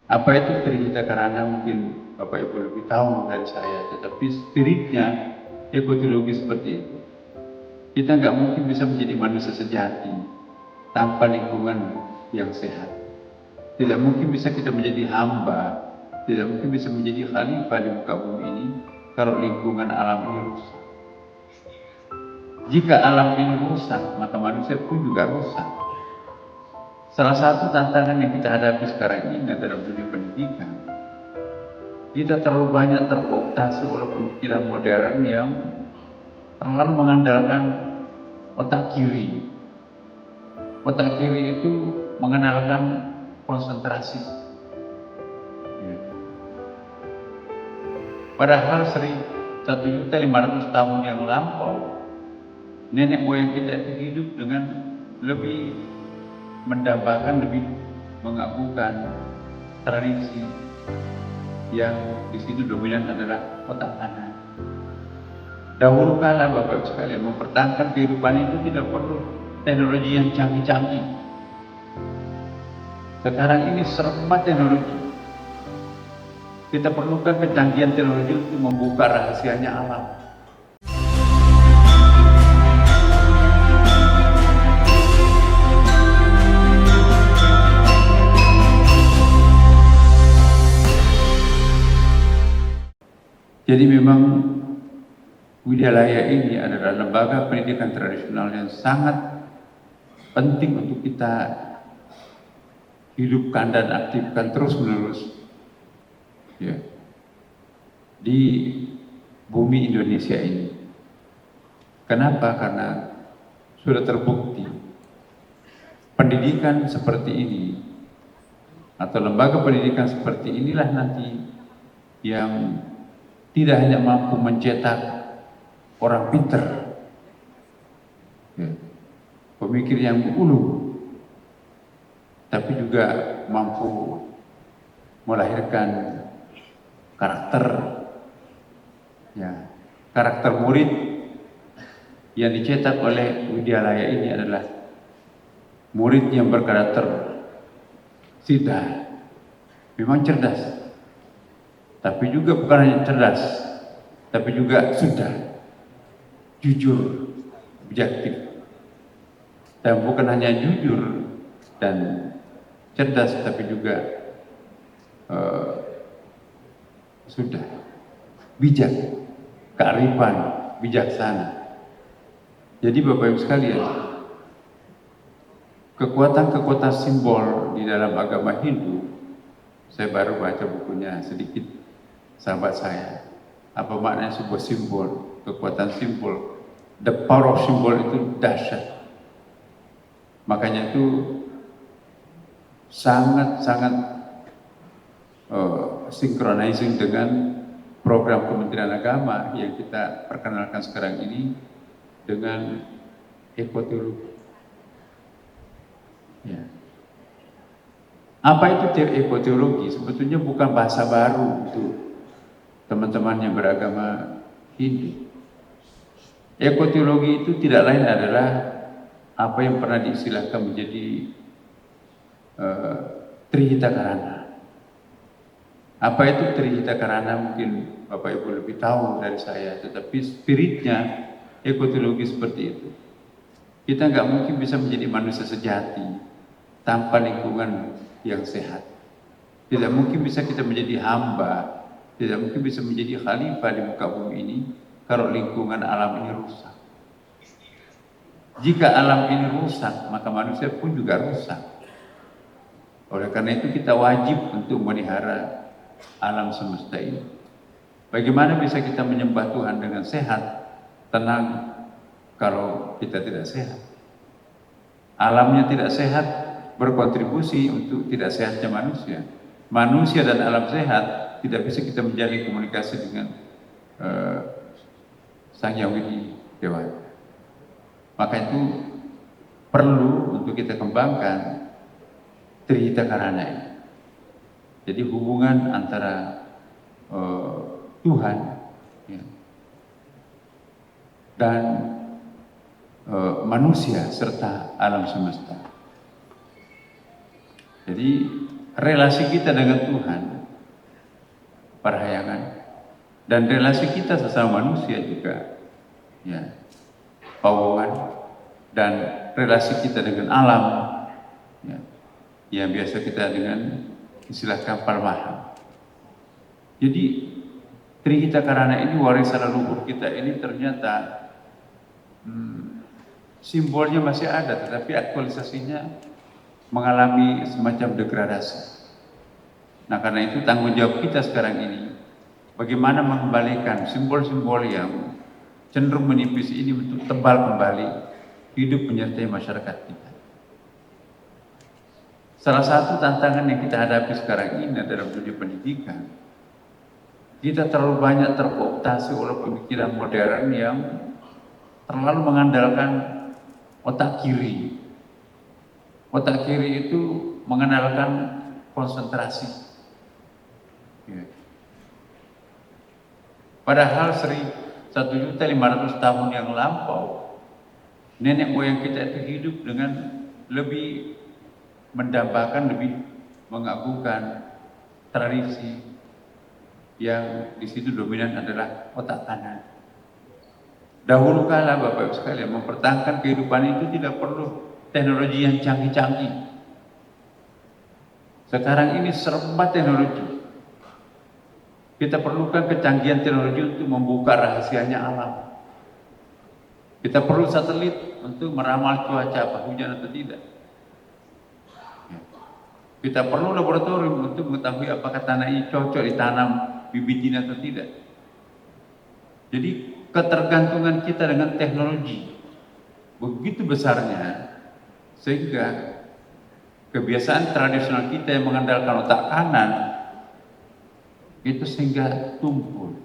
Apa itu Trihita Karana mungkin Bapak Ibu lebih tahu dari saya, tetapi spiritnya ekotologi seperti itu. Kita nggak mungkin bisa menjadi manusia sejati tanpa lingkungan yang sehat. Tidak mungkin bisa kita menjadi hamba, tidak mungkin bisa menjadi khalifah di muka bumi ini kalau lingkungan alam ini rusak. Jika alam ini rusak, maka manusia pun juga rusak. Salah satu tantangan yang kita hadapi sekarang ini dalam dunia pendidikan, kita terlalu banyak terkooptasi oleh pemikiran modern yang terlalu mengandalkan otak kiri. Otak kiri itu mengandalkan konsentrasi. Padahal 1.500.000 tahun yang lampau, nenek moyang kita itu hidup dengan lebih mendambakan, lebih mengakukan tradisi yang di situ dominan adalah otak kanan. Dahulu kala Bapak sekalian mempertahankan kehidupan itu tidak perlu teknologi yang canggih-canggih. Sekarang ini serba teknologi. Kita perlukan kecanggihan teknologi untuk membuka rahasianya alam. Jadi memang Widyalaya ini adalah lembaga pendidikan tradisional yang sangat penting untuk kita hidupkan dan aktifkan terus-menerus ya, di bumi Indonesia ini. Kenapa? Karena sudah terbukti pendidikan seperti ini atau lembaga pendidikan seperti inilah nanti yang tidak hanya mampu mencetak orang pinter, ya, pemikir yang ulu, tapi juga mampu melahirkan karakter, ya, karakter murid yang dicetak oleh Widyalaya ini adalah murid yang berkarakter Siddha, memang cerdas, tapi juga bukan hanya cerdas, tapi juga sudah jujur, objektif, dan bukan hanya jujur dan cerdas, tapi juga sudah bijak, kearifan, bijaksana. Jadi Bapak Ibu sekalian, kekuatan-kekuatan simbol di dalam agama Hindu, saya baru baca bukunya sedikit sahabat saya. Apa maknanya sebuah simbol, kekuatan simbol, the power of symbol itu dahsyat. Makanya itu sangat-sangat synchronizing dengan program Kementerian Agama yang kita perkenalkan sekarang ini dengan ekotologi. Ya. Apa itu ekotologi? Sebetulnya bukan bahasa baru untuk teman-teman yang beragama Hindu. Ekotologi itu tidak lain adalah apa yang pernah diistilahkan menjadi Trihita Karana. Apa itu Trihita Karana mungkin Bapak Ibu lebih tahu dari saya, tetapi spiritnya ekotologi seperti itu. Kita nggak mungkin bisa menjadi manusia sejati tanpa lingkungan yang sehat. Tidak mungkin bisa kita menjadi hamba, tidak mungkin bisa menjadi khalifah di muka bumi ini kalau lingkungan alam ini rusak. Jika alam ini rusak, maka manusia pun juga rusak. Oleh karena itu kita wajib untuk memelihara alam semesta ini. Bagaimana bisa kita menyembah Tuhan dengan sehat, tenang, kalau kita tidak sehat? Alamnya tidak sehat, berkontribusi untuk tidak sehatnya manusia. Manusia dan alam sehat, tidak bisa kita menjalin komunikasi dengan Sang Yang Widi Dewa. Maka itu perlu untuk kita kembangkan Trihita Karana ini. Jadi hubungan antara Tuhan ya, dan manusia serta alam semesta. Jadi relasi kita dengan Tuhan, perhayangan, dan relasi kita sesama manusia juga, ya, pawongan, dan relasi kita dengan alam, ya, yang biasa kita dengan istilah kapal mahal. Jadi Trihita Karana ini, warisan leluhur kita ini ternyata simbolnya masih ada, tetapi aktualisasinya mengalami semacam degradasi. Nah, karena itu tanggung jawab kita sekarang ini, bagaimana mengembalikan simbol-simbol yang cenderung menipis ini untuk tebal kembali, hidup menyertai masyarakat kita. Salah satu tantangan yang kita hadapi sekarang ini dalam dunia pendidikan, kita terlalu banyak terkooptasi oleh pemikiran modern yang terlalu mengandalkan otak kiri. Otak kiri itu mengandalkan konsentrasi. Ya. Padahal 1.500.000 tahun yang lampau, nenek moyang kita itu hidup dengan lebih mendambakan, lebih mengagungkan tradisi yang di situ dominan adalah otak kanan. Dahulu kala Bapak Ibu sekalian, mempertahankan kehidupan itu tidak perlu teknologi yang canggih-canggih. Sekarang ini serba teknologi. Kita perlukan kecanggihan teknologi untuk membuka rahasianya alam. Kita perlu satelit untuk meramal cuaca, apa hujan atau tidak. Kita perlu laboratorium untuk mengetahui apakah tanah ini cocok ditanam bibit ini atau tidak. Jadi ketergantungan kita dengan teknologi begitu besarnya, sehingga kebiasaan tradisional kita yang mengandalkan otak kanan itu sehingga tumpul.